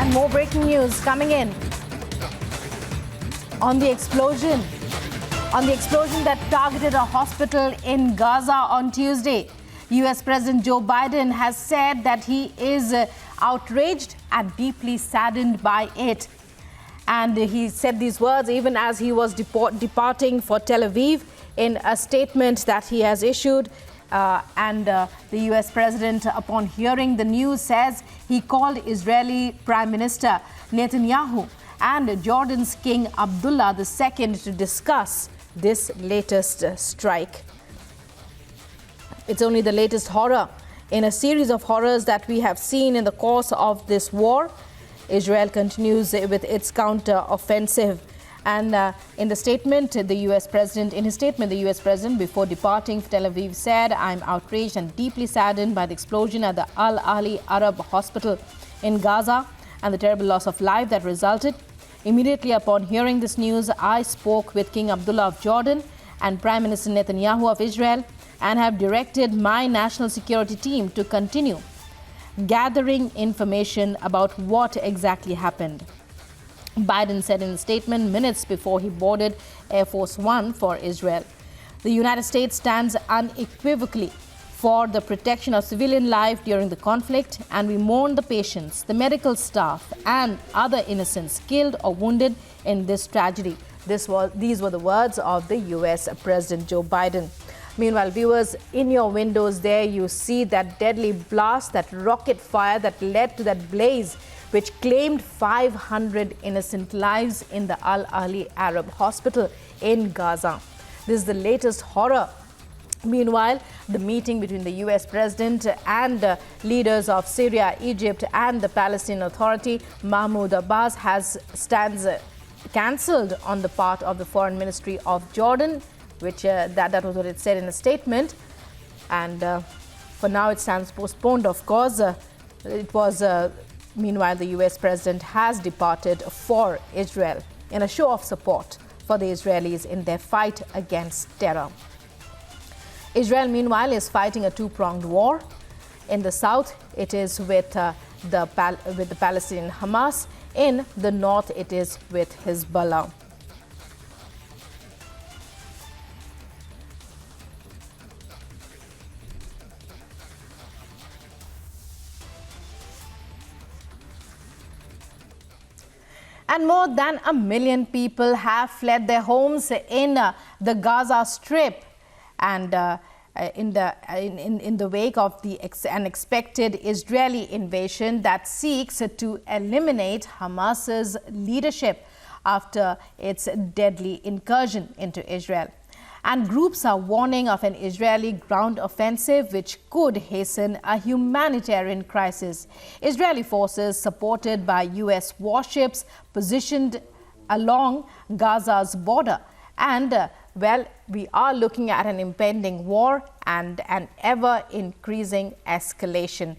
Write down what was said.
And more breaking news coming in on the explosion that targeted a hospital in Gaza on Tuesday. US President Joe Biden has said that he is outraged and deeply saddened by it. And he said these words even as he was departing for Tel Aviv in a statement that he has issued. The US president, upon hearing the news, says he called Israeli Prime Minister Netanyahu and Jordan's King Abdullah II to discuss this latest strike. It's only the latest horror in a series of horrors that we have seen in the course of this war. Israel continues with its counter-offensive. And in his statement, the US president, before departing for Tel Aviv, said, "I'm outraged and deeply saddened by the explosion at the Al Ahli Arab Hospital in Gaza and the terrible loss of life that resulted. Immediately upon hearing this news, I spoke with King Abdullah of Jordan and Prime Minister Netanyahu of Israel and have directed my national security team to continue gathering information about what exactly happened." Biden said in a statement minutes before he boarded Air Force One for Israel. The United States stands unequivocally for the protection of civilian life during the conflict, and we mourn the patients, the medical staff, and other innocents killed or wounded in this tragedy. These were the words of the US President Joe Biden. Meanwhile, viewers, in your windows there, you see that deadly blast, that rocket fire that led to that blaze, which claimed 500 innocent lives in the Al Ahli Arab Hospital in Gaza. This is the latest horror. Meanwhile, the meeting between the US president and leaders of Syria, Egypt, and the Palestinian Authority, Mahmoud Abbas, stands cancelled on the part of the Foreign Ministry of Jordan, which that was what it said in a statement. And for now, it stands postponed, of course. Meanwhile, the US president has departed for Israel in a show of support for the Israelis in their fight against terror. Israel, meanwhile, is fighting a two-pronged war. In the south, it is with the Palestinian Hamas. In the north, it is with Hezbollah. And more than 1 million people have fled their homes in the Gaza Strip, and in the wake of the unexpected Israeli invasion that seeks to eliminate Hamas's leadership after its deadly incursion into Israel. And groups are warning of an Israeli ground offensive which could hasten a humanitarian crisis. Israeli forces, supported by US warships, positioned along Gaza's border. And, we are looking at an impending war and an ever-increasing escalation.